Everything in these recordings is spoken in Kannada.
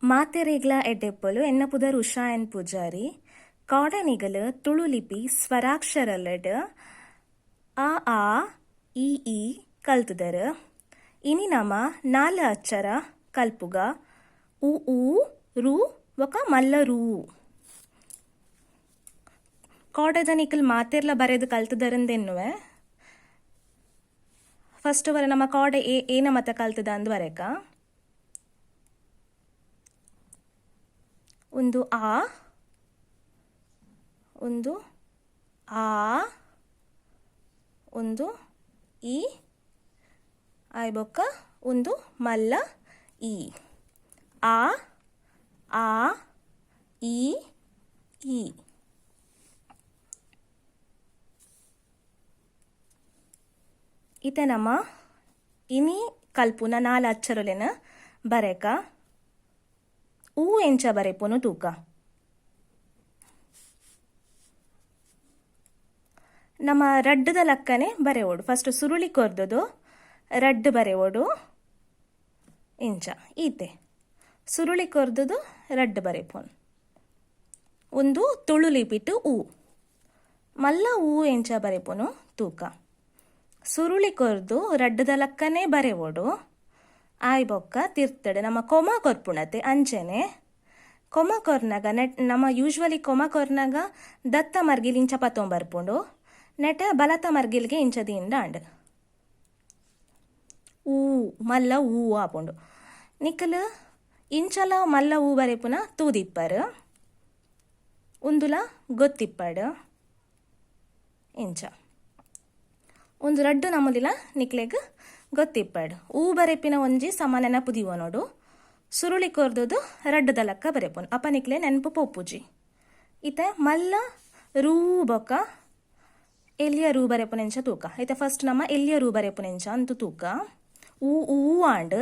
ಮಾತೆರೆಗ್ಲ ಎಡ್ಡೆಪ್ಪಲು ಎನ್ನ ಪುದರ್ ಉಷಾಯನ್ ಪೂಜಾರಿ ಕಾಡನಿಗಲು ತುಳುಲಿಪಿ ಸ್ವರಾಕ್ಷರಲಡ್ ಆ ಆ ಈ ಕಲ್ತುದರ್ ಇನಿ ನಮ ನಾಲ್ ಅಚ್ಚರ ಕಲ್ಪುಗ ಉ ರು ಒಕ ಮಲ್ಲ ರೂ ಕಾಡದ ನಿಕಲ್ ಮಾತೆರ್ಲ ಬರೆದು ಕಲ್ತದರಂದೆನ್ನುವೆ ಫಸ್ಟ್ ವರ ನಮ್ಮ ಕಾಡ ಏನ ಮತ ಕಲ್ತದ ಅಂದ್ ವರೆಕ ಒಂದು ಆ ಒಂದು ಒಂದು ಈ ಆಯ್ಬೊಕ್ಕ ಒಂದು ಮಲ್ಲ ಈ ಆ ಈ ಇತ ನಮ್ಮ ಇನಿ ಕಲ್ಪುನ ನಾಲ್ ಅಚ್ಚರುಲೆನ ಬರೆಕ ಊ ಎಂಚ ಬರೆಪುನು ತೂಕ ನಮ್ಮ ರಡ್ಡದ ಲಕ್ಕನೆ ಬರೆಯೋಡು ಫಸ್ಟ್ ಸುರುಳಿ ಕೊರ್ದದು ರಡ್ಡು ಬರೆಯೋಡು ಇಂಚ ಈತೆ ಸುರುಳಿ ಕೊರ್ದದು ರಡ್ಡು ಬರೆಪುನು ಒಂದು ತುಳುಲಿಪಿಟ್ಟು ಊ ಮಲ್ಲ ಊ ಎಂಚ ಬರೆಪುನು ತೂಕ ಸುರುಳಿ ಕೊರ್ದು ರಡ್ಡದ ಲಕ್ಕನೆ ಬರೆಯೋಡು ಆಯ್ಬೊಕ್ಕ ತಿರ್ತಡೆ ನಮ್ಮ ಕೊಮ ಕೊರ್ಪುಣತೆ ಅಂಚೆನೆ ಕೊಮ ಕೊರ್ನಾಗ ನಮ್ಮ ಯೂಶ್ವಲಿ ಕೊಮ ಕೊರ್ನಾಗ ದತ್ತ ಮರ್ಗಿಲ್ ಇಂಚ ಪತ್ತೊಂಬರ್ಪುಂಡು ನೆಟ ಬಲತ ಮರ್ಗಿಲ್ಗೆ ಇಂಚದಿಂದ ಅಂಡ್ ಊ ಮಲ್ಲ ಊ ಆಪುಂಡು ನಿಕ್ಕಲು ಇಂಚಲ ಮಲ್ಲ ಊ ಬರೆಪುನ ತೂದಿಪ್ಪರ್ ಉಂದುಲ ಗೊತ್ತಿಪ್ಪಡು ಇಂಚ ಒಂದು ರಡ್ಡು ನಮುಲಿಲ ನಿಕ್ಲೆಗ್ ಗೊತ್ತಿಪ್ಪಡು ಊ ಬರೆಪಿನ ಒಂಜಿ ಸಮ ನೆನಪು ದಿವ ನೋಡು ಸುರುಳಿ ಕೊರ್ದದು ರಡ್ಡದ ಲಕ್ಕ ಬರೆಪುನು ಅಪ ನಿಕ್ಲೆ ನೆನಪು ಪೋಪುಜಿ ಇತ್ತೆ ಮಲ್ಲ ರೂ ಬೊಕ್ಕ ಎಲ್ಲಿಯ ರೂ ಬರೆಪುನೆಂಚ ತೂಕ ಐತೆ ಫಸ್ಟ್ ನಮ್ಮ ಎಲ್ಲಿಯ ರೂ ಬರೆಪುನೆಂಚ ಅಂತೂ ತೂಕ ಊ ಆಂಡ್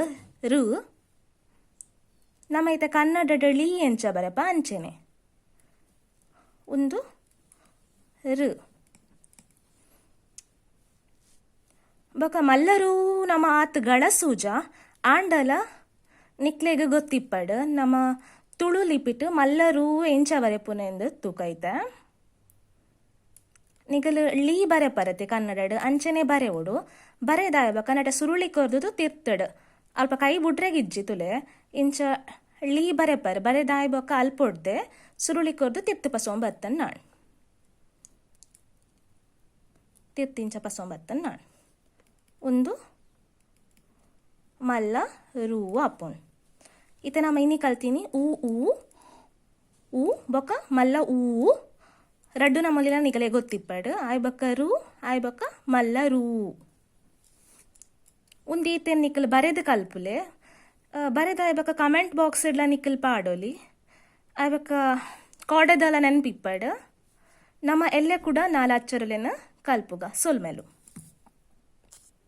ರು ನಮ್ಮ ಐತೆ ಕನ್ನಡದ ಳಿ ಎಂಚ ಬರೆಪ ಅಂಚೆನೆ ಒಂದು ರು ಬೊಕ ಮಲ್ಲರೂ ನಮ್ಮ ಆತ್ ಗಳಸೂಜ ಆಂಡಲ ನಿಕ್ಲೆಗ್ ಗೊತ್ತಿಪ್ಪಡು ನಮ್ಮ ತುಳು ಲಿಪಿಟ್ ಮಲ್ಲರೂ ಎಂಚ ಬರೆಪುನೆಂದು ತೂಕ ಐತೆ ನಿಗಲು ಳಿ ಬರೆಪರತೆ ಕನ್ನಡ ಅಂಚನೆ ಬರೆಯೋಡು ಬರೆದಾಯಬ ಕನ್ನಡ ಸುರುಳಿ ಕೊರ್ದು ತಿರ್ತಡು ಅಲ್ಪ ಕೈ ಬುಡ್ರೆಗಿಜ್ಜಿ ತುಲೆ ಇಂಚ ಳಿ ಬರೆಪರ್ ಬರೆದಾಯ್ಬೊಕ್ಕ ಅಲ್ಪೊಡ್ದೆ ಸುರುಳಿ ಕೊರ್ದು ತಿರ್ತು ಪಸೊಂಬತ್ತನ್ ನಾಣ್ ತಿರ್ತಿಂಚ ಪಸೊಂಬತ್ತನ್ ನಾಣ್ ಒಂದು ಮಲ್ಲ ರೂ ಅಪ್ಪುನ್ ಇತ ನಮ್ಮ ಇನಿ ಕಲ್ತೀನಿ ಊ ಬೊಕ್ಕ ಮಲ್ಲ ಊ ರಡ್ಡು ನಮ್ಮಲಿನ ನಿಗಲೆ ಗೊತ್ತಿಪ್ಪಡು ಆಯ್ಬೊಕ್ಕ ರೂ ಆಯ್ಬೊಕ್ಕ ಮಲ್ಲ ರೂ ಉಂದೀತೆ ನಿಕ್ಕಲ್ ಬರೆದು ಕಲ್ಪುಲೆ ಬರೆದ ಆಯ್ಬೊಕ್ಕ ಕಮೆಂಟ್ ಬಾಕ್ಸ್ ಇಡ್ಲ ನಿಕ್ಕಲ್ ಪಾಡೋಲಿ ಆಯ್ಬೊಕ್ಕ ಕಾಡದಲ ನೆನ್ಪಿಪ್ಪಡು ನಮ್ಮ ಎಲ್ಲೆ ಕೂಡ ನಾಲ್ ಅಚ್ಚರುಲೆನ ಕಲ್ಪುಗ ಸೊಲ್ಮೆಲು